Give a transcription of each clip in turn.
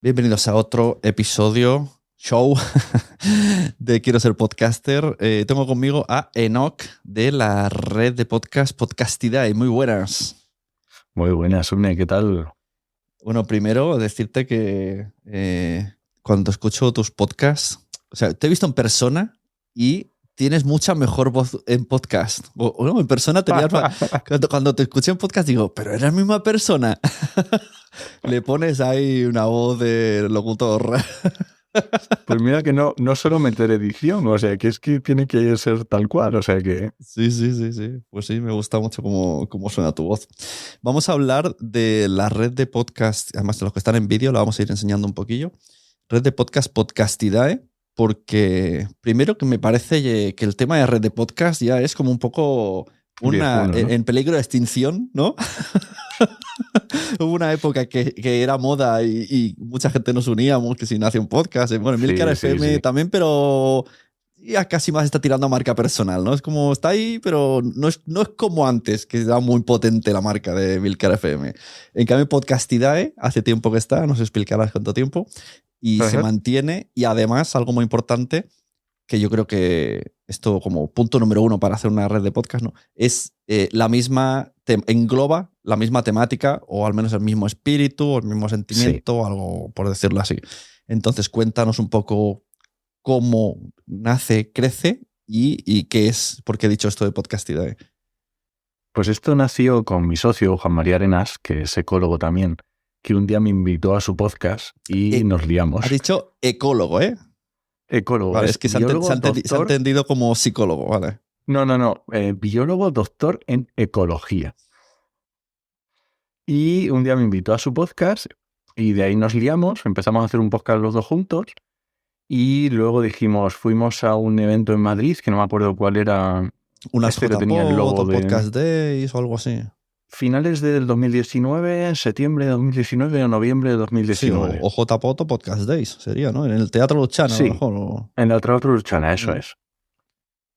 Bienvenidos a otro episodio, show de Quiero ser podcaster. Tengo conmigo a Enoch de la red de podcast Podcastidae. Muy buenas. Muy buenas, Une, ¿qué tal? Bueno, primero decirte que cuando escucho tus podcasts, o sea, te he visto en persona y tienes mucha mejor voz en podcast. O no, en persona tenías más. Cuando te escuché en podcast digo, pero eres la misma persona. Le pones ahí una voz de locutor. Pues mira que no solo meter edición, o sea, que es que tiene que ser tal cual, o sea que... Sí. Pues sí, me gusta mucho cómo suena tu voz. Vamos a hablar de la red de podcast, además de los que están en vídeo, la vamos a ir enseñando un poquillo. Red de podcast Podcastidae, porque primero que me parece que el tema de red de podcast ya es como un poco Viejuno, ¿no? en peligro de extinción, ¿no? Hubo una época que era moda y mucha gente nos uníamos, que si nace un podcast. Bueno, Milcar Sí, sí, FM sí. también, pero ya casi más está tirando a marca personal, ¿no? Es como está ahí, pero no es como antes, que era muy potente la marca de Milcar FM. En cambio, Podcastidae, hace tiempo que está, no sé explicarás cuánto tiempo, y se Ajá. mantiene. Y además, algo muy importante, que yo creo que esto como punto número uno para hacer una red de podcast, ¿no? Es engloba la misma temática o al menos el mismo espíritu o el mismo Sí, sentimiento, algo por decirlo así. Entonces cuéntanos un poco cómo nace, crece y qué es, por qué he dicho esto de Podcastidae. pues esto nació con mi socio, Juan María Arenas, que es ecólogo también, que un día me invitó a su podcast y nos Ha liamos. dicho ecólogo, ¿eh? Ecólogo, Vale, es es que biólogo, se ha doctor... entendido como psicólogo, ¿vale? No, biólogo, doctor en ecología. Y un día me invitó a su podcast y de ahí nos liamos, empezamos a hacer un podcast los dos juntos. Y luego fuimos a un evento en Madrid, que no me acuerdo cuál era, Unas que tenía el JPod logo o de Podcast Days o algo así. finales del 2019, en septiembre de 2019 o noviembre de Sí, 2019. o JPod o Podcast Days sería, ¿no? En el Teatro Luchana, a lo Sí, mejor. en la otra Luchana, eso Mm. es.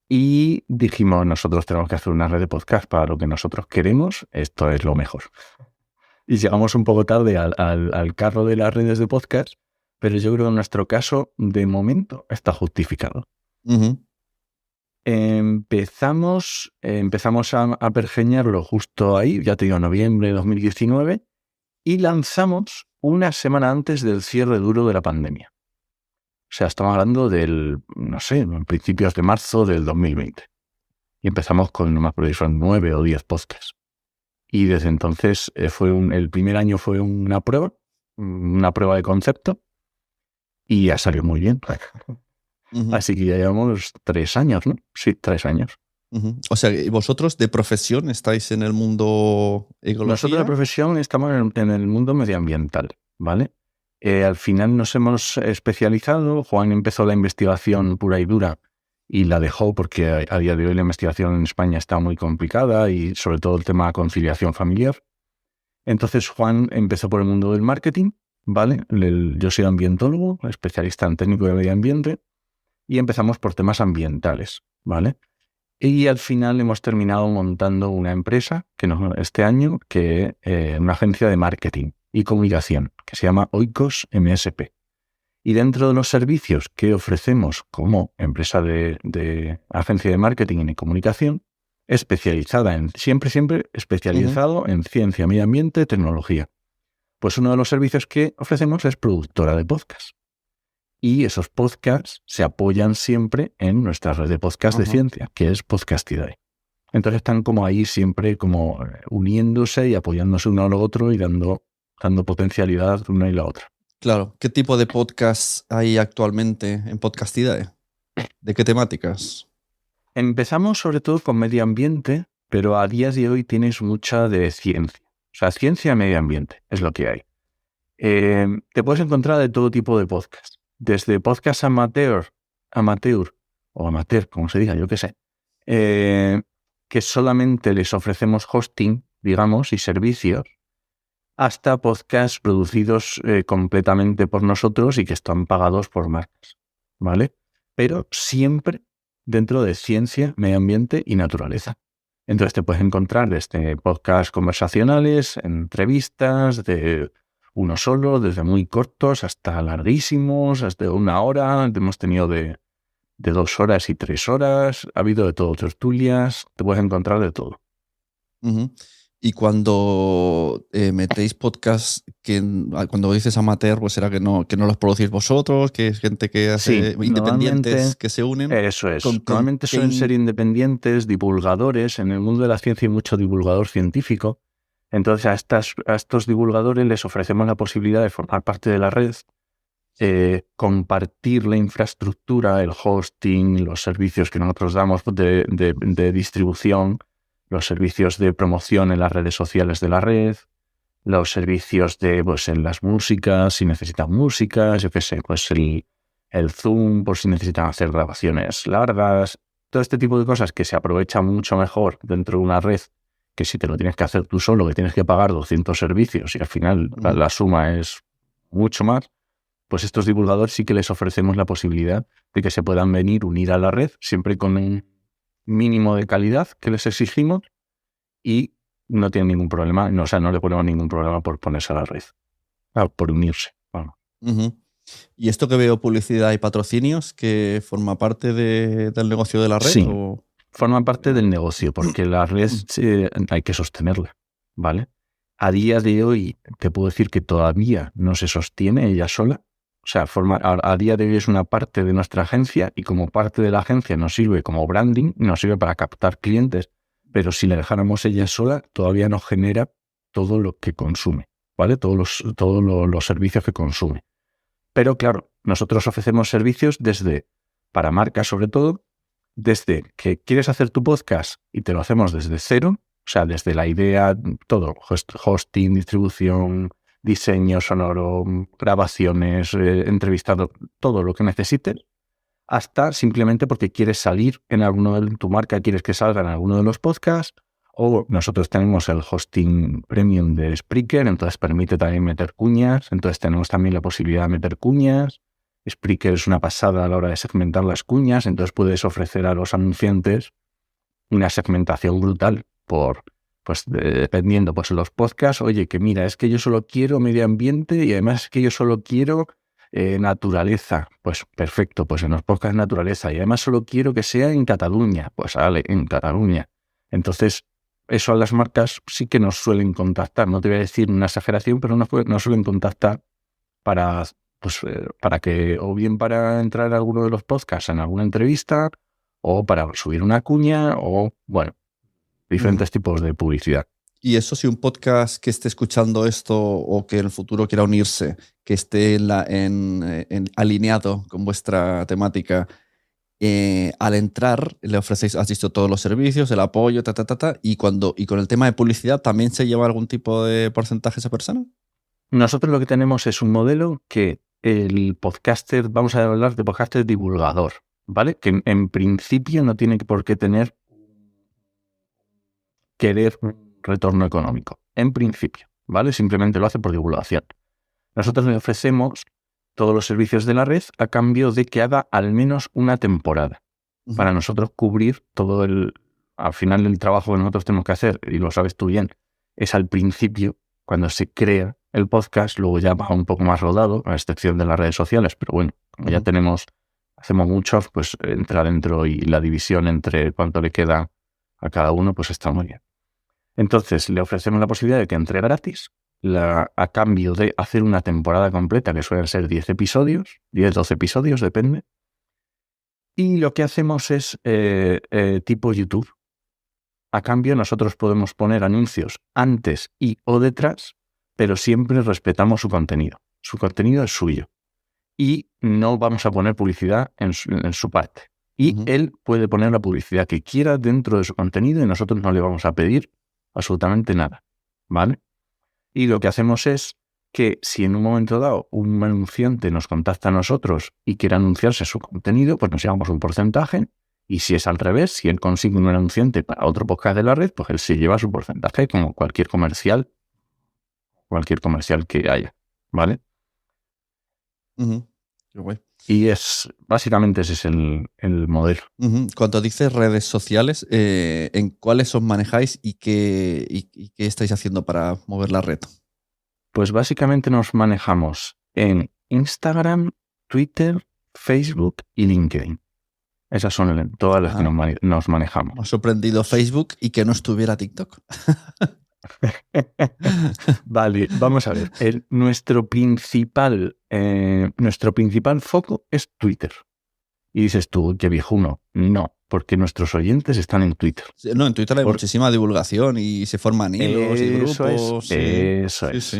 Y dijimos, nosotros tenemos que hacer una red de podcast para lo que nosotros queremos, esto es lo mejor. Y llegamos un poco tarde al carro de las redes de podcast, pero yo creo que en nuestro caso, de momento, está justificado. Ujú. Empezamos a pergeñarlo justo ahí, ya te digo, noviembre de 2019, y lanzamos una semana antes del cierre duro de la pandemia. O sea, estamos hablando no sé, en principios de marzo del 2020. Y empezamos con, no me acuerdo, son 9 o 10 podcasts. Y desde entonces el primer año fue una prueba de concepto, y ya salió muy bien. Ujú. Así que ya llevamos 3 años, ¿no? Sí, 3 años. Ujú. O sea, ¿y vosotros de profesión estáis en el mundo Nosotros de ecología? profesión estamos en el mundo medioambiental, ¿vale? Al final nos hemos especializado. Juan empezó la investigación pura y dura y la dejó porque a día de hoy la investigación en España está muy complicada y sobre todo el tema de conciliación familiar. Entonces Juan empezó por el mundo del marketing, ¿vale? Yo soy ambientólogo, especialista en técnico de medio ambiente, y empezamos por temas ambientales, ¿vale? Y al final hemos terminado montando una empresa este año, una agencia de marketing y comunicación que se llama Oikos MSP. Y dentro de los servicios que ofrecemos como empresa de agencia de marketing y comunicación, especializada siempre Ujú. especializado en ciencia, medio ambiente, tecnología. Pues uno de los servicios que ofrecemos es productora de podcast. Y esos podcasts se apoyan siempre en nuestra red de podcast de Ajá. ciencia, que es Podcastidae. Entonces están como ahí siempre como uniéndose y apoyándose uno al otro y dando potencialidad de una y la otra. Claro. ¿Qué tipo de podcasts hay actualmente en Podcastidae? ¿De qué temáticas? Empezamos sobre todo con medio ambiente, pero a días de hoy tienes mucha de ciencia. O sea, ciencia y medio ambiente es lo que hay. Te puedes encontrar de todo tipo de podcasts. Desde podcast amateur, o amateur, como se diga, yo qué sé, que solamente les ofrecemos hosting, digamos, y servicios, hasta podcasts producidos completamente por nosotros y que están pagados por marcas, ¿vale? Pero siempre dentro de ciencia, medio ambiente y naturaleza. Entonces te puedes encontrar desde podcasts conversacionales, entrevistas, de uno solo, desde muy cortos hasta larguísimos, hasta 1 hora. Hemos tenido de 2 horas y 3 horas. Ha habido de todo, tertulias, te puedes encontrar de todo. Ujú. Y cuando metéis podcast, cuando dices amateur, pues será que no los producís vosotros, que es gente que hace independientes que se unen. Eso es. Normalmente suelen ser independientes, divulgadores. En el mundo de la ciencia hay mucho divulgador científico. Entonces a estos divulgadores les ofrecemos la posibilidad de formar parte de la red, compartir la infraestructura, el hosting, los servicios que nosotros damos de distribución, los servicios de promoción en las redes sociales de la red, los servicios de, pues, en las músicas, si necesitan músicas, yo qué sé, pues el Zoom, por si necesitan hacer grabaciones largas, todo este tipo de cosas que se aprovechan mucho mejor dentro de una red que si te lo tienes que hacer tú solo, que tienes que pagar 200 servicios y al final la suma es mucho más, pues estos divulgadores sí que les ofrecemos la posibilidad de que se puedan venir, unir a la red, siempre con un mínimo de calidad que les exigimos y no tienen ningún problema, no le ponemos ningún problema por ponerse a la red, por unirse. Bueno. Uh-huh. ¿Y esto que veo, publicidad y patrocinios, que forma parte del negocio de la red? Sí, forma parte del negocio, porque la red hay que sostenerla, ¿vale? A día de hoy te puedo decir que todavía no se sostiene ella sola. O sea, a día de hoy es una parte de nuestra agencia y como parte de la agencia nos sirve como branding, nos sirve para captar clientes, pero si la dejáramos ella sola, todavía no genera todo lo que consume, ¿vale? Todos los servicios que consume. Pero claro, nosotros ofrecemos servicios para marcas sobre todo, desde que quieres hacer tu podcast y te lo hacemos desde cero, o sea, desde la idea, todo, hosting, distribución, diseño sonoro, grabaciones, entrevistado, todo lo que necesites, hasta simplemente porque quieres salir en alguno de tu marca, quieres que salga en alguno de los podcasts, o nosotros tenemos el hosting premium de Spreaker, entonces permite también meter cuñas, entonces tenemos también la posibilidad de meter cuñas. Spreaker es una pasada a la hora de segmentar las cuñas, entonces puedes ofrecer a los anunciantes una segmentación brutal dependiendo, pues en los podcasts, oye, que mira, es que yo solo quiero medio ambiente y además es que yo solo quiero naturaleza. Pues perfecto, pues en los podcasts naturaleza y además solo quiero que sea en Cataluña. Pues vale, en Cataluña. Entonces, eso a las marcas sí que nos suelen contactar. No te voy a decir una exageración, pero nos suelen contactar para que, o bien para entrar a alguno de los podcasts en alguna entrevista, o para subir una cuña, o bueno, diferentes tipos de publicidad. Y eso, si un podcast que esté escuchando esto o que en el futuro quiera unirse, que esté alineado con vuestra temática, al entrar le ofrecéis, has dicho, todos los servicios, el apoyo, y con el tema de publicidad, ¿también se lleva algún tipo de porcentaje esa persona? Nosotros lo que tenemos es un modelo que el podcaster, vamos a hablar de podcaster divulgador, ¿vale? Que en principio no tiene por qué querer un retorno económico, en principio, ¿vale? Simplemente lo hace por divulgación. Nosotros le ofrecemos todos los servicios de la red a cambio de que haga al menos una temporada. Uh-huh. Para nosotros cubrir todo al final el trabajo que nosotros tenemos que hacer, y lo sabes tú bien, es al principio, cuando se crea el podcast, luego ya va un poco más rodado, a excepción de las redes sociales, pero bueno, como ya hacemos muchos, pues entra dentro y la división entre cuánto le queda a cada uno, pues está muy bien. Entonces, le ofrecemos la posibilidad de que entre gratis, a cambio de hacer una temporada completa, que suelen ser 10 episodios, 10, 12 episodios, depende. Y lo que hacemos es tipo YouTube. A cambio, nosotros podemos poner anuncios antes y o detrás, pero siempre respetamos su contenido. Su contenido es suyo. Y no vamos a poner publicidad en su parte. Y él puede poner la publicidad que quiera dentro de su contenido y nosotros no le vamos a pedir absolutamente nada, ¿vale? Y lo que hacemos es que si en un momento dado un anunciante nos contacta a nosotros y quiere anunciarse su contenido, pues nos llevamos un porcentaje, y si es al revés, si él consigue un anunciante para otro podcast de la red, pues él se lleva su porcentaje como cualquier comercial que haya, ¿vale? Uh-huh. Qué guay. Y básicamente ese es el modelo. Uh-huh. Cuando dices redes sociales, ¿en cuáles os manejáis y qué estáis haciendo para mover la red? Pues básicamente nos manejamos en Instagram, Twitter, Facebook y LinkedIn. Esas son todas las que nos manejamos. Me ha sorprendido Facebook y que no estuviera TikTok. Vale, vamos a ver. Nuestro principal foco es Twitter. Y dices tú, qué viejuno. No, porque nuestros oyentes están en Twitter. No, en Twitter hay muchísima divulgación y se forman hilos y grupos. Eso es.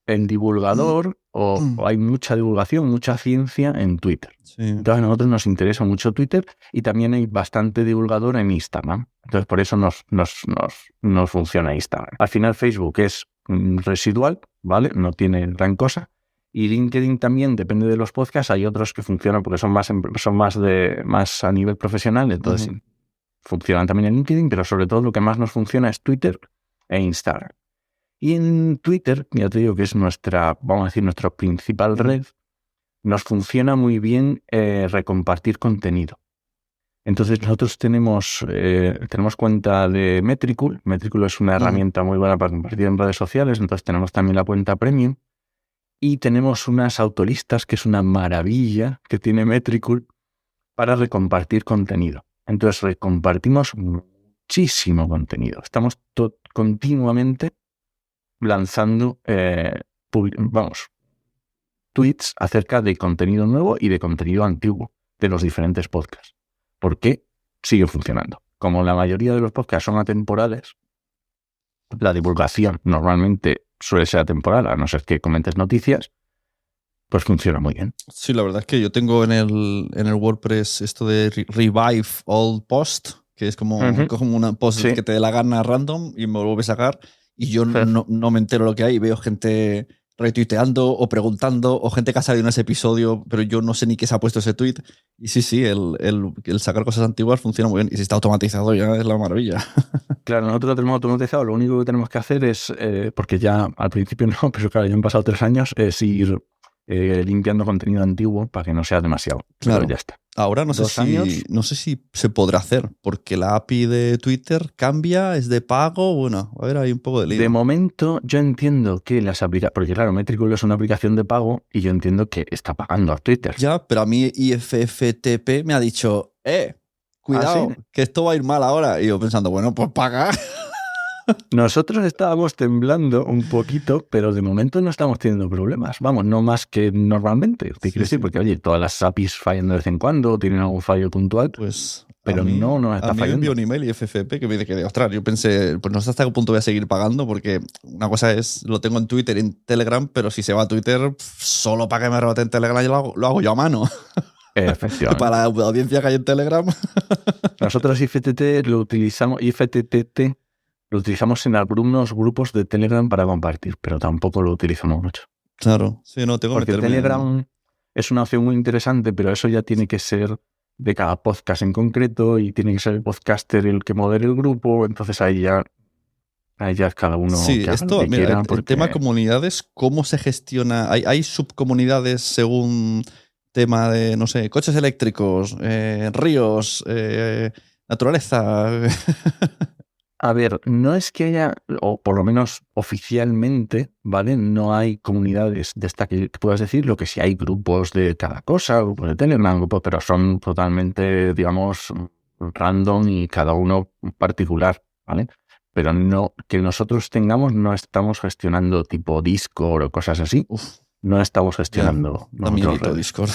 El divulgador, o hay mucha divulgación, mucha ciencia en Twitter. Sí. Entonces a nosotros nos interesa mucho Twitter y también hay bastante divulgador en Instagram. Entonces por eso nos funciona Instagram. Al final Facebook es residual, ¿vale? No tiene gran cosa. Y LinkedIn también, depende de los podcasts, hay otros que funcionan porque son más a nivel profesional, entonces funcionan también en LinkedIn, pero sobre todo lo que más nos funciona es Twitter e Instagram. Y en Twitter, ya te digo que es nuestra principal red, nos funciona muy bien recompartir contenido. Entonces nosotros tenemos cuenta de Metricool. Metricool es una herramienta muy buena para compartir en redes sociales, entonces tenemos también la cuenta Premium. Y tenemos unas autolistas, que es una maravilla que tiene Metricool para recompartir contenido. Entonces recompartimos muchísimo contenido. Estamos continuamente lanzando tweets acerca de contenido nuevo y de contenido antiguo de los diferentes podcasts. ¿Por qué? Sigue funcionando. Como la mayoría de los podcasts son atemporales, la divulgación normalmente suele ser atemporal, a no ser que comentes noticias, pues funciona muy bien. Sí, la verdad es que yo tengo en el WordPress esto de Revive All Post, que es como una post que te dé la gana random y me lo vuelve a sacar y yo no me entero lo que hay y veo gente retuiteando o preguntando o gente que ha salido en ese episodio, pero yo no sé ni qué se ha puesto ese tweet. Y sí, el sacar cosas antiguas funciona muy bien. Y si está automatizado ya es la maravilla. Claro, nosotros lo tenemos automatizado. Lo único que tenemos que hacer es, porque ya al principio no, pero claro, ya han pasado 3 años, es ir limpiando contenido antiguo para que no sea demasiado. Claro, pero ya está. Ahora no sé si se podrá hacer, porque la API de Twitter cambia, es de pago. Bueno, a ver, hay un poco de lío. De momento, yo entiendo que las aplicaciones, porque claro, Metricool es una aplicación de pago y yo entiendo que está pagando a Twitter. Ya, pero a mí IFFTP me ha dicho, cuidado, ¿sí? Que esto va a ir mal ahora. Y yo pensando, bueno, pues paga. Nosotros estábamos temblando un poquito, pero de momento no estamos teniendo problemas. Vamos, no más que normalmente. Te quiero decir, porque oye, todas las APIs fallan de vez en cuando, tienen algún fallo puntual. Pues pero no está fallando. A mí me envió un email y FFP que me dice que, ostras, yo pensé, pues no sé hasta qué punto voy a seguir pagando, porque una cosa es, lo tengo en Twitter y en Telegram, pero si se va a Twitter, solo para que me rebote en Telegram lo hago yo a mano. Efectivamente. Para la audiencia que hay en Telegram. Nosotros IFTTT lo utilizamos en algunos grupos de Telegram para compartir, pero tampoco lo utilizamos mucho. Claro, sí, no, tengo que porque Telegram es una opción muy interesante, pero eso ya tiene que ser de cada podcast en concreto y tiene que ser el podcaster el que modere el grupo, entonces ahí ya es cada uno que haga lo que quiera. El tema comunidades, ¿cómo se gestiona? ¿Hay subcomunidades según tema de, no sé, coches eléctricos, ríos, naturaleza? A ver, no es que haya, o por lo menos oficialmente, ¿vale? No hay comunidades de esta que puedas decir, lo que sí hay grupos de cada cosa, grupos de Telegram, grupos, pero son totalmente, digamos, random y cada uno particular, ¿vale? Pero no que nosotros no estamos gestionando tipo Discord o cosas así. No estamos gestionando. Da miedito Discord.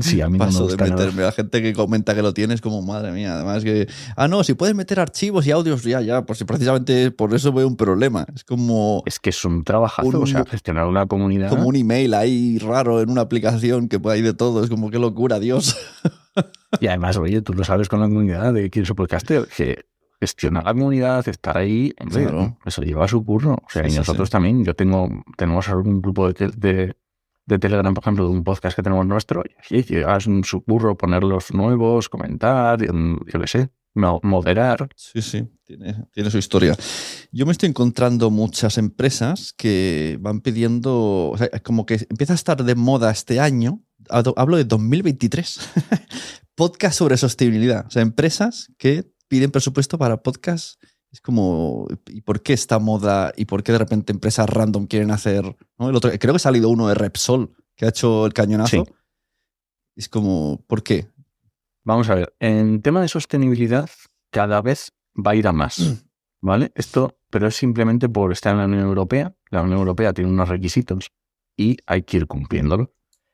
Sí, a mí Paso no me gusta de meterme. nada. La gente que comenta que lo tiene es como, madre mía. Además que, no, si puedes meter archivos y audios, ya, pues si precisamente por eso veo un problema. Es como... Es que es un trabajazo, gestionar una comunidad. Como un email ahí raro en una aplicación que hay de todo. Es como, qué locura, Dios. Y además, oye, tú lo sabes con la comunidad de quién es el podcaster, que gestionar la comunidad, estar ahí, hombre, claro. Eso lleva a su curro. O sea, sí, y nosotros también, tenemos algún grupo de Telegram, por ejemplo, de un podcast que tenemos nuestro, y llevas en su curro poner los nuevos, comentar, yo qué sé, moderar. Sí, tiene su historia. Yo me estoy encontrando muchas empresas que van pidiendo, o sea, como que empieza a estar de moda este año, hablo de 2023, podcast sobre sostenibilidad. O sea, empresas que piden presupuesto para podcasts Es como, ¿y por qué esta moda? ¿Y por qué de repente empresas random quieren hacer, ¿no? El otro, creo que ha salido uno de Repsol que ha hecho el cañonazo. Sí. Es como, ¿por qué? Vamos a ver, en tema de sostenibilidad, cada vez va a ir a más, ¿vale? Esto, pero es simplemente por estar en la Unión Europea. La Unión Europea tiene unos requisitos y hay que ir cumpliéndolos.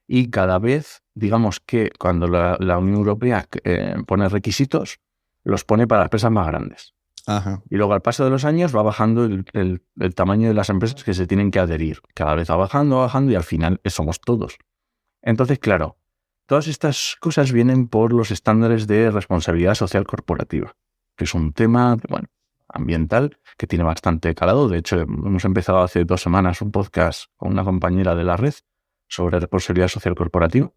Y cada vez, digamos que cuando la Unión Europea pone requisitos, los pone para las empresas más grandes. Ajá. Y luego al paso de los años va bajando el tamaño de las empresas que se tienen que adherir. Cada vez va bajando y al final somos todos. Entonces, claro, todas estas cosas vienen por los estándares de responsabilidad social corporativa, que es un tema, bueno, ambiental que tiene bastante calado. De hecho, hemos empezado hace 2 semanas un podcast con una compañera de la red sobre responsabilidad social corporativa.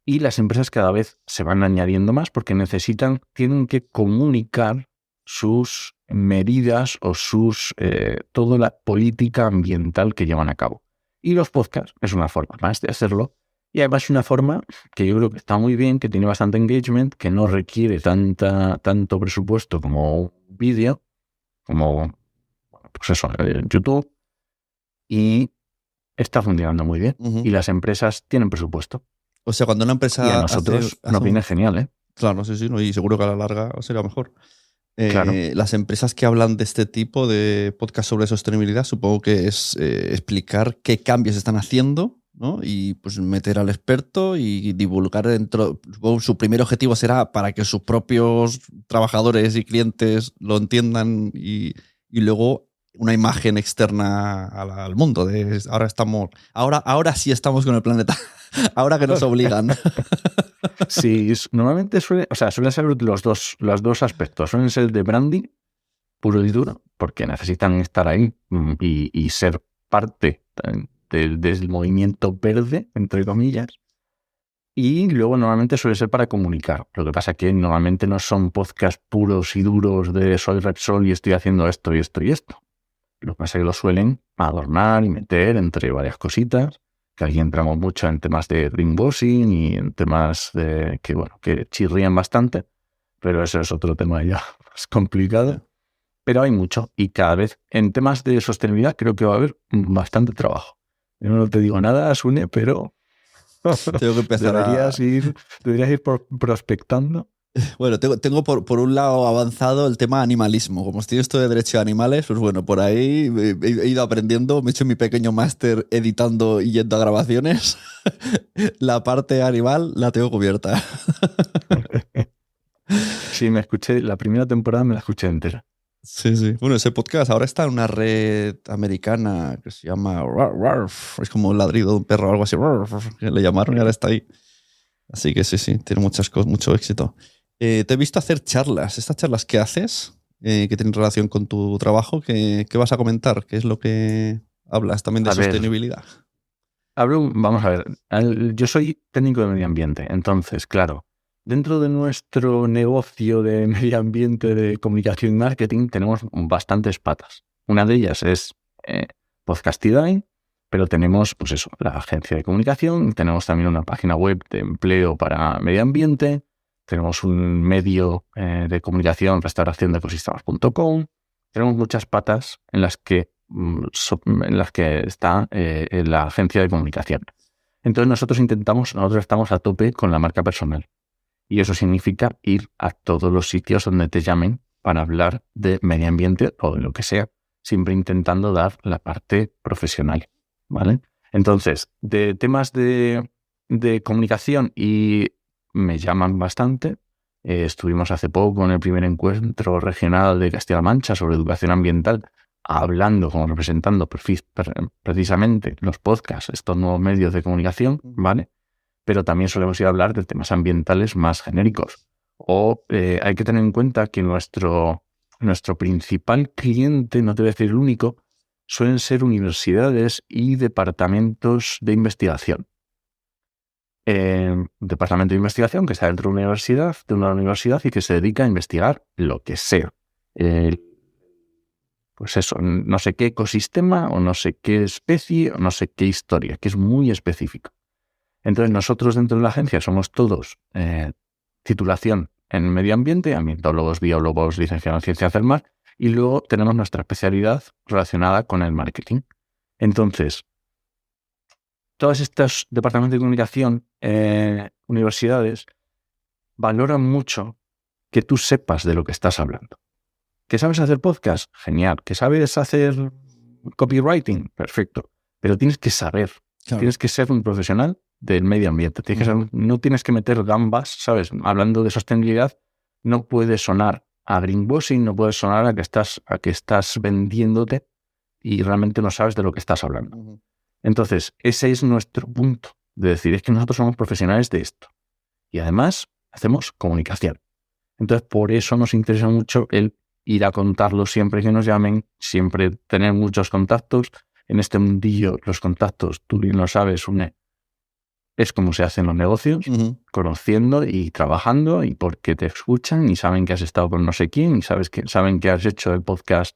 Y las empresas cada vez se van añadiendo más porque tienen que comunicar sus medidas o toda la política ambiental que llevan a cabo. Y los podcasts es una forma más de hacerlo. Y además es una forma que yo creo que está muy bien, que tiene bastante engagement, que no requiere tanto presupuesto como un vídeo, como pues eso, YouTube. Y está funcionando muy bien. Uh-huh. Y las empresas tienen presupuesto. O sea, cuando una empresa y a nosotros nos viene genial, ¿eh? Claro, sí, ¿no? Y seguro que a la larga será mejor. Claro. Las empresas que hablan de este tipo de podcast sobre sostenibilidad, supongo que es explicar qué cambios están haciendo, ¿no? Y pues meter al experto y divulgar dentro. Su primer objetivo será para que sus propios trabajadores y clientes lo entiendan y luego una imagen externa al mundo. De ahora sí estamos con el planeta. Ahora que nos obligan. Sí, normalmente suelen ser los dos aspectos. Suelen ser de branding puro y duro, porque necesitan estar ahí y ser parte del movimiento verde, entre comillas. Y luego normalmente suele ser para comunicar. Lo que pasa es que normalmente no son podcasts puros y duros de soy Repsol y estoy haciendo esto y esto y esto. Lo que pasa es que lo suelen adornar y meter entre varias cositas, que aquí entramos mucho en temas de greenwashing y en temas que chirrían bastante, pero eso es otro tema ya más complicado. Pero hay mucho y cada vez en temas de sostenibilidad creo que va a haber bastante trabajo. Yo no te digo nada, Sune, pero tengo que empezar deberías ir prospectando. Bueno, tengo por un lado avanzado el tema animalismo. Como estoy esto de derecho de animales, pues bueno, por ahí he ido aprendiendo, me he hecho mi pequeño máster editando y yendo a grabaciones. La parte animal la tengo cubierta. Sí, la primera temporada me la escuché entera. Sí. Bueno, ese podcast ahora está en una red americana que se llama Rarf. Es como un ladrido de un perro o algo así. Que le llamaron y ahora está ahí. Así que sí, tiene muchas cosas, mucho éxito. Te he visto hacer charlas. ¿Estas charlas que haces, que tienen relación con tu trabajo, qué vas a comentar? ¿Qué es lo que hablas también de sostenibilidad? Vamos a ver. Yo soy técnico de medio ambiente. Entonces, claro, dentro de nuestro negocio de medio ambiente, de comunicación y marketing, tenemos bastantes patas. Una de ellas es Podcastidae, pero tenemos, pues eso, la agencia de comunicación, tenemos también una página web de empleo para medio ambiente, tenemos un medio de comunicación, restauración de ecosistemas.com, tenemos muchas patas en las que está la agencia de comunicación. Entonces nosotros estamos a tope con la marca personal. Y eso significa ir a todos los sitios donde te llamen para hablar de medio ambiente o de lo que sea, siempre intentando dar la parte profesional, ¿vale? Entonces, de temas de comunicación y me llaman bastante. Estuvimos hace poco en el primer encuentro regional de Castilla-La Mancha sobre educación ambiental, representando precisamente los podcasts, estos nuevos medios de comunicación, ¿vale? Pero también solemos ir a hablar de temas ambientales más genéricos. Hay que tener en cuenta que nuestro principal cliente, no te voy a decir el único, suelen ser universidades y departamentos de investigación. Departamento de investigación que está dentro de una universidad y que se dedica a investigar lo que sea. Pues eso, no sé qué ecosistema o no sé qué especie o no sé qué historia, que es muy específico. Entonces nosotros dentro de la agencia somos todos titulación en medio ambiente, ambientólogos, biólogos, licenciados en ciencias del mar, y luego tenemos nuestra especialidad relacionada con el marketing. Entonces, todos estos departamentos de comunicación, universidades, valoran mucho que tú sepas de lo que estás hablando. ¿Que sabes hacer podcast? Genial. ¿Que sabes hacer copywriting? Perfecto. Pero tienes que saber. Claro. Tienes que ser un profesional del medio ambiente. Tienes que ser, no tienes que meter gambas, ¿sabes? Hablando de sostenibilidad, no puedes sonar a greenwashing, no puedes sonar a que estás vendiéndote y realmente no sabes de lo que estás hablando. Entonces, ese es nuestro punto de decir, es que nosotros somos profesionales de esto. Y además, hacemos comunicación. Entonces, por eso nos interesa mucho el ir a contarlo siempre que nos llamen, siempre tener muchos contactos. En este mundillo, los contactos, tú bien lo sabes, es como se hacen los negocios, conociendo y trabajando, y porque te escuchan y saben que has estado con no sé quién, y saben que has hecho el podcast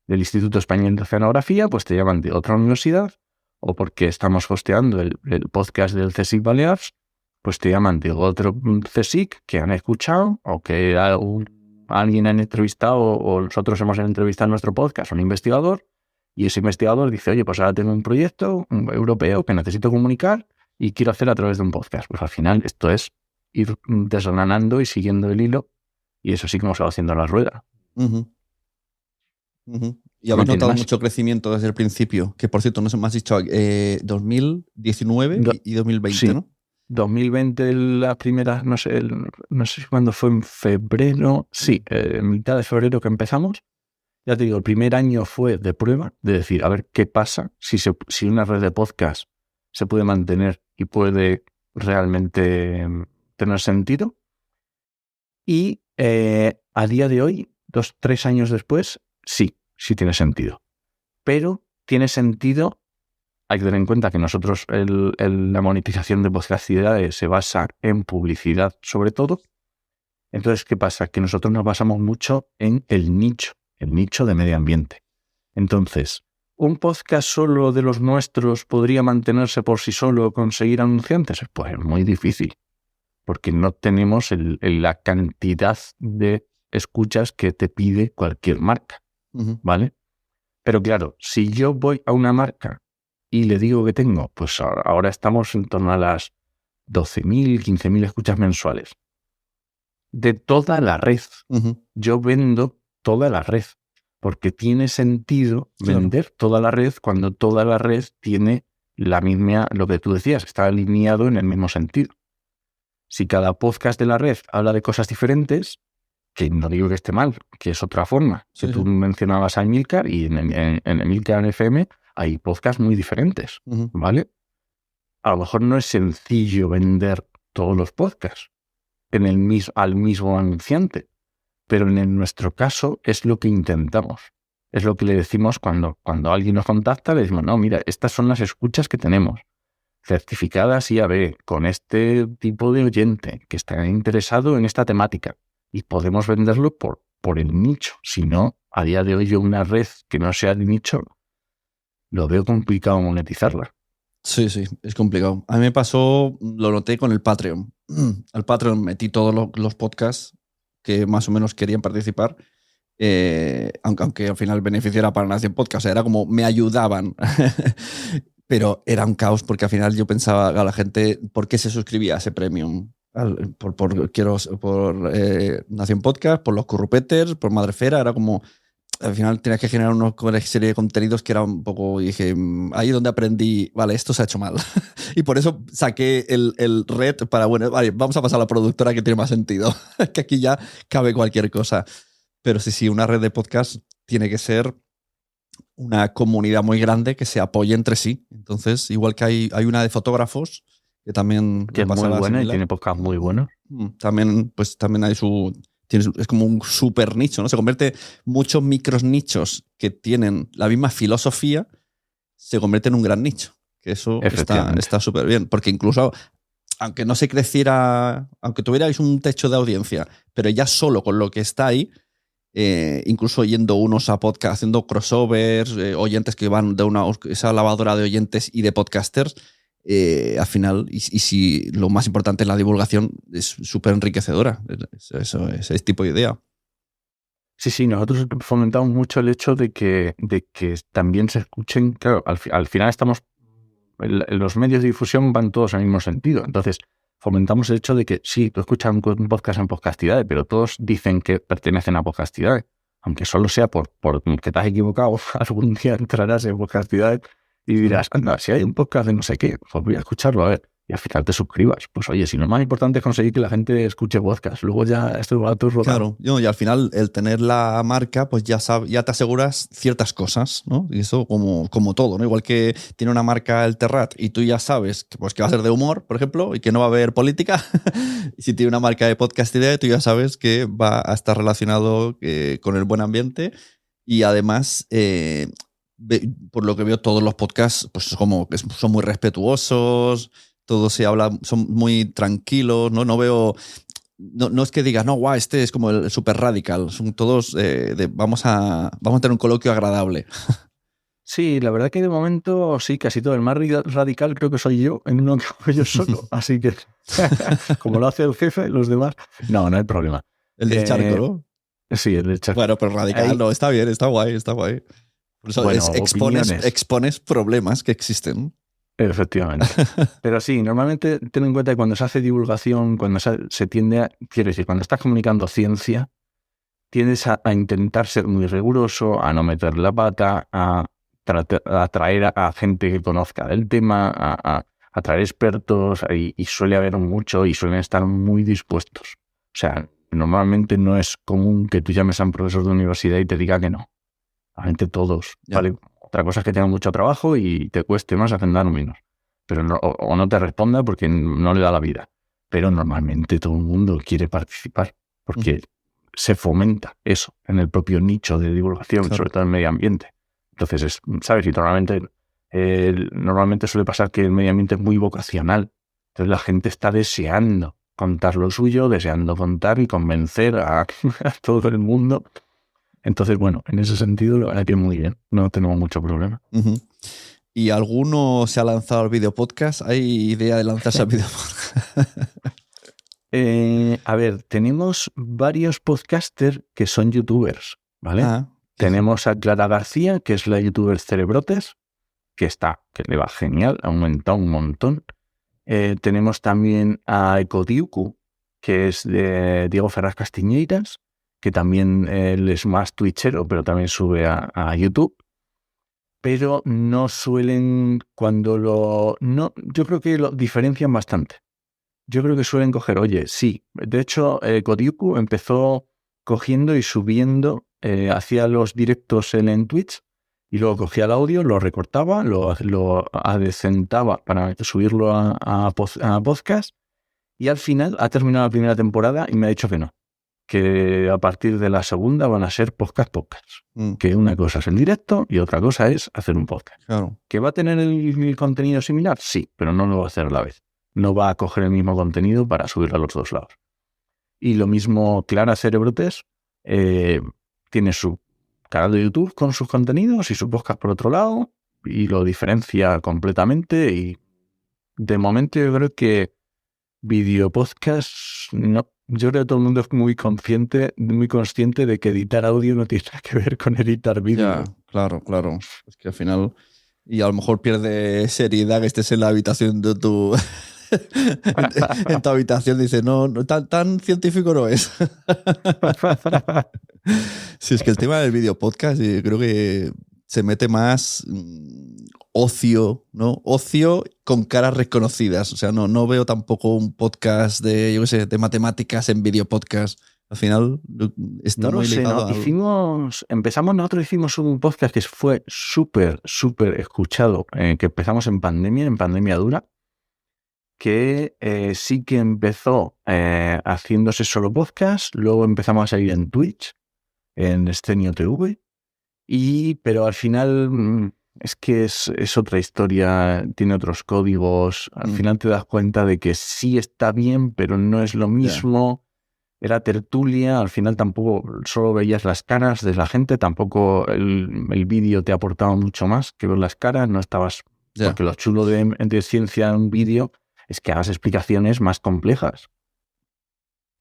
del Instituto Español de Oceanografía, pues te llaman de otra universidad, o porque estamos hosteando el podcast del CSIC Balears, pues te llaman de otro CSIC que han escuchado, o que alguien han entrevistado, o nosotros hemos entrevistado en nuestro podcast a un investigador, y ese investigador dice, oye, pues ahora tengo un proyecto europeo que necesito comunicar y quiero hacer a través de un podcast. Pues al final esto es ir desgranando y siguiendo el hilo, y eso sí que hemos estado haciendo la rueda. Y habéis notado mucho crecimiento desde el principio, que por cierto, no sé, me has dicho 2019 y 2020, sí. ¿no? 2020, la primera, no sé cuándo fue, en febrero, sí, en mitad de febrero que empezamos. Ya te digo, el primer año fue de prueba, de decir, a ver qué pasa, si una red de podcast se puede mantener y puede realmente tener sentido. Y a día de hoy, 2-3 años después, sí tiene sentido. Pero tiene sentido, hay que tener en cuenta que nosotros la monetización de podcasticidades se basa en publicidad sobre todo. Entonces, ¿qué pasa? Que nosotros nos basamos mucho en el nicho de medio ambiente. Entonces, ¿un podcast solo de los nuestros podría mantenerse por sí solo, conseguir anunciantes? Pues es muy difícil, porque no tenemos la cantidad de escuchas que te pide cualquier marca, ¿vale? Pero claro, si yo voy a una marca y le digo que tengo, pues ahora estamos en torno a las 12.000, 15.000 escuchas mensuales. De toda la red. Yo vendo toda la red, porque tiene sentido vender toda la red cuando toda la red tiene la misma, lo que tú decías, está alineado en el mismo sentido. Si cada podcast de la red habla de cosas diferentes, que no digo que esté mal, que es otra forma, que tú mencionabas a Emilcar, y en Emilcar FM hay podcasts muy diferentes, ¿vale? A lo mejor no es sencillo vender todos los podcasts al mismo anunciante, pero en nuestro caso es lo que intentamos. Es lo que le decimos cuando alguien nos contacta, le decimos, no, mira, estas son las escuchas que tenemos, certificadas IAB, con este tipo de oyente que está interesado en esta temática, y podemos venderlo por el nicho. Si no, a día de hoy yo una red que no sea de nicho, lo veo complicado monetizarla. Sí, es complicado. A mí me pasó, lo noté con el Patreon. Al Patreon metí todos los podcasts que más o menos querían participar, aunque al final beneficiara para Nación Podcast. O sea, era como me ayudaban. Pero era un caos porque al final yo pensaba a la gente, ¿por qué se suscribía a ese premium? Por Nación Podcast, por los Currupeters, por Madrefera. Era como, al final tenías que generar una serie de contenidos que era un poco, y dije, ahí es donde aprendí, vale, esto se ha hecho mal. Y por eso saqué el red para, bueno, vale, vamos a pasar a la productora que tiene más sentido, que aquí ya cabe cualquier cosa. Pero sí, una red de podcast tiene que ser una comunidad muy grande que se apoye entre sí. Entonces, igual que hay una de fotógrafos que también que es muy buena y tiene podcast muy buenos. También hay es como un super nicho, ¿no? Se convierte muchos micros nichos que tienen la misma filosofía, se convierte en un gran nicho. Que eso está súper bien. Porque incluso, aunque no se creciera, aunque tuvierais un techo de audiencia, pero ya solo con lo que está ahí, incluso yendo unos a podcast, haciendo crossovers, oyentes que van de esa lavadora de oyentes y de podcasters, al final, y si lo más importante es la divulgación, es súper enriquecedora. Eso es ese tipo de idea. Sí, nosotros fomentamos mucho el hecho de que también se escuchen, claro, al final estamos, los medios de difusión van todos al mismo sentido, entonces fomentamos el hecho de que sí, tú escuchas un podcast en Podcastidades, pero todos dicen que pertenecen a Podcastidades, aunque solo sea por que te has equivocado, algún día entrarás en Podcastidades y dirás, anda, si hay un podcast de no sé qué, pues voy a escucharlo, a ver. Y al final te suscribas. Pues oye, si lo más importante es conseguir que la gente escuche podcast, luego ya esto va a tu rodado. Claro, y al final el tener la marca, pues ya te aseguras ciertas cosas, ¿no? Y eso como todo, ¿no? Igual que tiene una marca el Terrat y tú ya sabes que, pues, que va a ser de humor, por ejemplo, y que no va a haber política. Y si tiene una marca de podcast idea, tú ya sabes que va a estar relacionado con el buen ambiente. Y además, por lo que veo, todos los podcasts pues como que son muy respetuosos, todo se habla, son muy tranquilos, ¿no? No veo. No es que digas, no, guau, este es como el super radical. Son todos vamos a tener un coloquio agradable. Sí, la verdad que de momento sí, casi todo. El más radical creo que soy yo, en uno que hago yo solo. Así que, como lo hace el jefe, los demás, no hay problema. El del charco, ¿no? Sí, el del charco. Bueno, pero radical no, está bien, está guay. Por eso bueno, expones problemas que existen. Efectivamente. Pero sí, normalmente ten en cuenta que cuando se hace divulgación, cuando se tiende a... Quiero decir, cuando estás comunicando ciencia, tiendes a intentar ser muy riguroso, a no meter la pata, a atraer a gente que conozca del tema, a traer expertos, y suele haber mucho y suelen estar muy dispuestos. O sea, normalmente no es común que tú llames a un profesor de universidad y te diga que no. Realmente todos, ¿vale? Otra cosa es que tengan mucho trabajo y te cueste más agendar menos. Pero o no te responda porque no le da la vida. Pero normalmente todo el mundo quiere participar porque se fomenta eso en el propio nicho de divulgación, claro, sobre todo en medio ambiente. Entonces, ¿sabes? Y normalmente suele pasar que el medio ambiente es muy vocacional. Entonces la gente está deseando contar lo suyo, deseando contar y convencer a todo el mundo. Entonces, bueno, en ese sentido, la verdad que muy bien. No tenemos mucho problema. ¿Y alguno se ha lanzado al video podcast? ¿Hay idea de lanzarse al video podcast? A ver, tenemos varios podcasters que son youtubers, ¿vale? Tenemos a Clara García, que es la youtuber Cerebrotes, que le va genial, ha aumentado un montón. Tenemos también a Ecodiuku, que es de Diego Ferraz Castiñeiras, que también él es más twitchero, pero también sube a YouTube. Pero no suelen, yo creo que lo diferencian bastante. Yo creo que suelen coger, oye, sí. De hecho, Kodiuku empezó cogiendo y subiendo, hacía los directos en Twitch y luego cogía el audio, lo recortaba, lo adecentaba para subirlo a podcast, y al final ha terminado la primera temporada y me ha dicho que no, que a partir de la segunda van a ser podcast. Que una cosa es el directo y otra cosa es hacer un podcast. Claro. ¿Que va a tener el contenido similar? Sí, pero no lo va a hacer a la vez. No va a coger el mismo contenido para subirlo a los dos lados. Y lo mismo Clara Cerebrotes, tiene su canal de YouTube con sus contenidos y su podcast por otro lado, y lo diferencia completamente. Y de momento yo creo que videopodcast no. Yo creo que todo el mundo es muy consciente de que editar audio no tiene nada que ver con editar vídeo. Claro. Es que al final, y a lo mejor pierde seriedad que estés en la habitación de tu... en tu habitación, dice, no tan científico no es. Sí, es que el tema del video podcast, creo que se mete más ocio, ¿no? Ocio con caras reconocidas. O sea, no veo tampoco un podcast de matemáticas en video podcast. Al final está muy ligado. Nosotros hicimos un podcast que fue súper escuchado, que empezamos en pandemia dura, que sí que empezó haciéndose solo podcast, luego empezamos a salir en Twitch, en Scenio TV, pero al final es que es otra historia, tiene otros códigos, al final te das cuenta de que sí está bien, pero no es lo mismo. Era tertulia, al final tampoco solo veías las caras de la gente, tampoco el vídeo te aportaba mucho más que ver las caras, no estabas... Porque lo chulo de ciencia en un vídeo es que hagas explicaciones más complejas.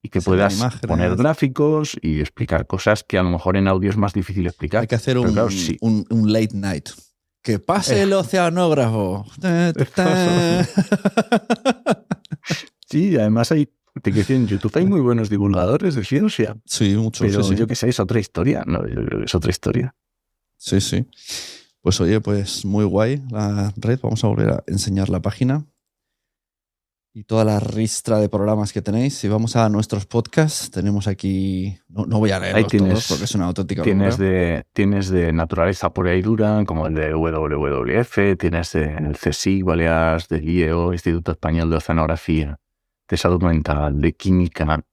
y que Sí, con puedas imágenes. poner gráficos y explicar cosas que a lo mejor en audio es más difícil explicar. Hay que hacer Pero claro, sí. un late night. Que pase el oceanógrafo. Sí, además hay, te quiero decir, en YouTube hay muy buenos divulgadores de ciencia. Sí, mucho. Pero sí. yo qué sé, es otra historia, ¿no? Yo creo que es otra historia. Sí, sí. Pues oye, pues muy guay la red. Vamos a volver a enseñar la página y toda la ristra de programas que tenéis. Si vamos a nuestros podcasts, tenemos aquí... No voy a leerlos todos porque es una auténtica locura. Tienes de naturaleza pura y dura, como el de WWF, tienes el CSIC, Baleares, del IEO, Instituto Español de Oceanografía, de Salud Mental, de Química,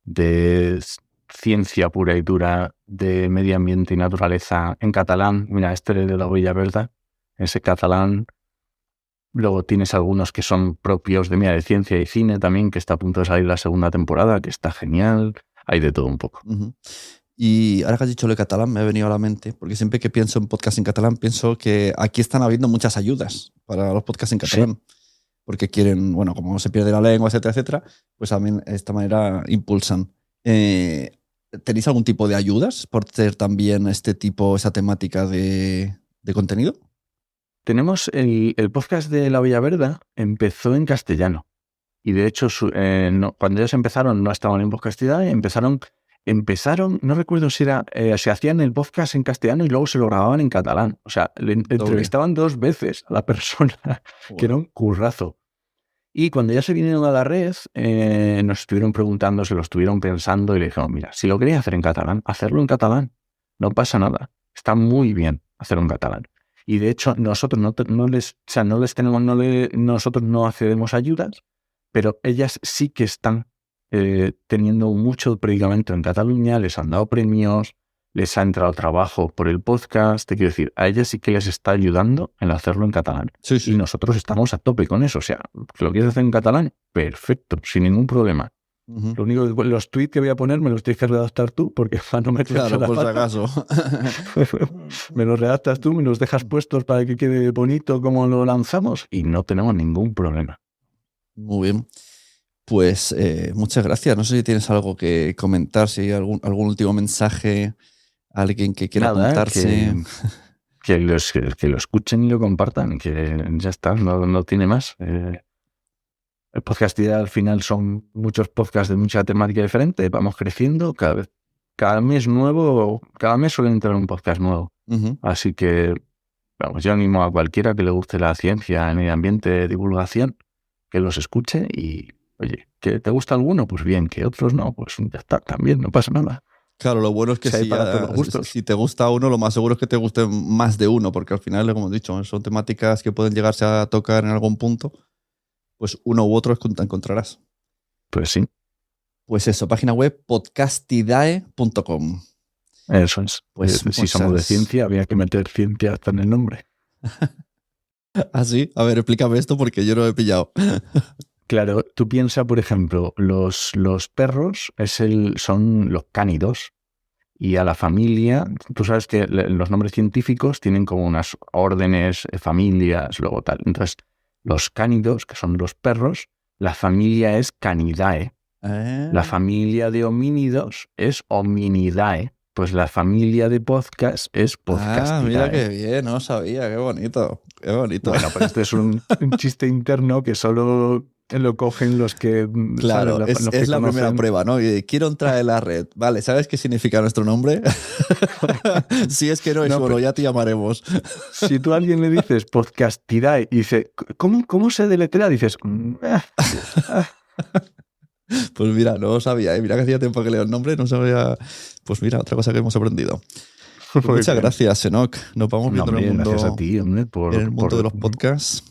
de ciencia pura y dura, de medio ambiente y naturaleza en catalán. Mira, este de la Huella Verde, ese catalán. Luego tienes algunos que son propios de ciencia y cine también, que está a punto de salir la segunda temporada, que está genial. Hay de todo un poco. Uh-huh. Y ahora que has dicho lo de catalán, me ha venido a la mente, porque siempre que pienso en podcast en catalán, pienso que aquí están habiendo muchas ayudas para los podcasts en catalán. Sí. Porque quieren, bueno, como se pierde la lengua, etcétera, etcétera, pues también de esta manera impulsan. ¿Tenéis algún tipo de ayudas por hacer también esa temática de contenido? Tenemos el podcast de La Huella Verde, empezó en castellano. Y de hecho, cuando ellos empezaron no estaban en voz castellana, empezaron, no recuerdo si era, se hacían el podcast en castellano y luego se lo grababan en catalán. O sea, le entrevistaban 2 veces a la persona, que era un currazo. Y cuando ya se vinieron a la red, nos estuvieron preguntando, se lo estuvieron pensando y le dijeron, mira, si lo queréis hacer en catalán, hacerlo en catalán. No pasa nada. Está muy bien hacerlo en catalán. Y de hecho, nosotros nosotros no accedemos a ayudas, pero ellas sí que están teniendo mucho predicamento en Cataluña, les han dado premios, les ha entrado trabajo por el podcast. Te quiero decir, a ellas sí que les está ayudando en hacerlo en catalán. Sí, sí. Y nosotros estamos a tope con eso. O sea, ¿lo quieres hacer en catalán? Perfecto, sin ningún problema. Uh-huh. Lo único, los tweets que voy a poner me los tienes que redactar tú, porque no me claro, por si acaso. Me los redactas tú, me los dejas puestos para que quede bonito como lo lanzamos y no tenemos ningún problema. Muy bien. Pues muchas gracias. No sé si tienes algo que comentar, si hay algún último mensaje, alguien que quiera apuntarse. Que lo escuchen y lo compartan, que ya está, no tiene más. El podcast al final son muchos podcasts de mucha temática diferente, vamos creciendo, cada mes suelen entrar un podcast nuevo. Uh-huh. Así que vamos, yo animo a cualquiera que le guste la ciencia, el medio ambiente, divulgación, que los escuche y, oye, ¿que te gusta alguno? Pues bien, que otros no, pues ya está, también, no pasa nada. Claro, lo bueno es que si te gusta uno, lo más seguro es que te guste más de uno, porque al final, como he dicho, son temáticas que pueden llegarse a tocar en algún punto. Pues uno u otro encontrarás. Pues sí. Pues eso, página web podcastidae.com. Eso es. Pues si somos de ciencia, había que meter ciencia hasta en el nombre. ¿Ah, sí? A ver, explícame esto porque yo no lo he pillado. Claro, tú piensas, por ejemplo, los perros son los cánidos. Y a la familia, tú sabes que los nombres científicos tienen como unas órdenes, familias, luego tal. Entonces, los cánidos, que son los perros, la familia es Canidae. La familia de homínidos es Hominidae. Pues la familia de podcast es Podcastidae. Ah, mira qué bien, no sabía, qué bonito. Qué bonito. Bueno, pero este es un chiste interno que solo lo cogen los que... Claro, ¿sabes? Es la primera prueba, ¿no? Quiero entrar en la red. Vale, ¿sabes qué significa nuestro nombre? Si es que no es solo, ya te llamaremos. Si tú a alguien le dices Podcastidae y dice, ¿cómo se deletrea? Dices... Pues mira, no sabía, mira que hacía tiempo que leo el nombre, no sabía. Pues mira, otra cosa que hemos aprendido. Pues muchas gracias, Enoch. Nos vamos viendo en el mundo. Gracias a ti, hombre, en el mundo de los podcasts.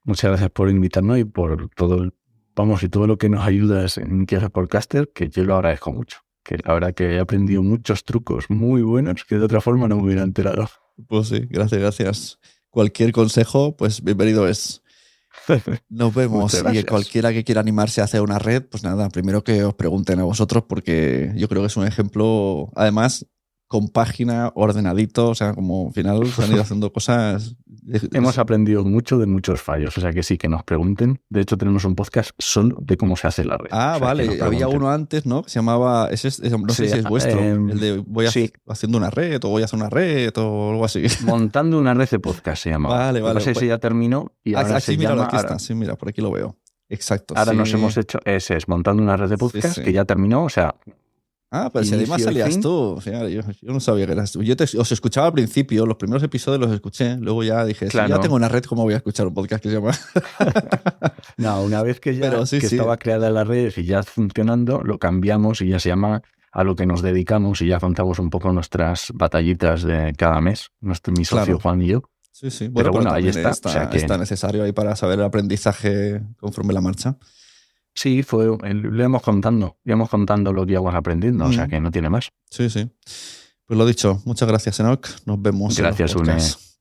Muchas gracias por invitarnos y por todo y todo lo que nos ayudas en Tierra Podcaster, que yo lo agradezco mucho. Que la verdad que he aprendido muchos trucos muy buenos que de otra forma no me hubiera enterado. Pues sí, gracias. Cualquier consejo, pues bienvenido es. Nos vemos. Y cualquiera que quiera animarse a hacer una red, pues nada, primero que os pregunten a vosotros, porque yo creo que es un ejemplo, además, con página, ordenadito, o sea, como al final se han ido haciendo cosas... Hemos aprendido mucho de muchos fallos, o sea que sí, que nos pregunten. De hecho, tenemos un podcast solo de cómo se hace la red. Ah, o sea, vale, había uno antes, ¿no? Que se llamaba, no sé si es vuestro, el de haciendo una red o voy a hacer una red o algo así. Montando una red de podcast se llamaba. Vale. No sé si ya terminó y ahora se llama... Aquí está, sí, mira, por aquí lo veo. Exacto. Ahora sí. nos hemos hecho, ese es, montando una red de podcast que ya terminó, o sea... Pero si además salías tú, o sea, yo no sabía que eras tú. Yo os escuchaba al principio, los primeros episodios los escuché, luego ya dije, claro. Si ya tengo una red, ¿cómo voy a escuchar un podcast que se llama? No, una vez que ya estaba creada la red y ya funcionando, lo cambiamos y ya se llama A lo que nos dedicamos y ya contamos un poco nuestras batallitas de cada mes, mi socio Juan y yo. Sí. Pero bueno, ahí está. O sea, está necesario ahí para saber el aprendizaje conforme la marcha. Sí, le íbamos contando lo que íbamos aprendiendo, o sea que no tiene más. Sí. Pues lo dicho, muchas gracias, Enoch. Nos vemos. Gracias, en los podcasts.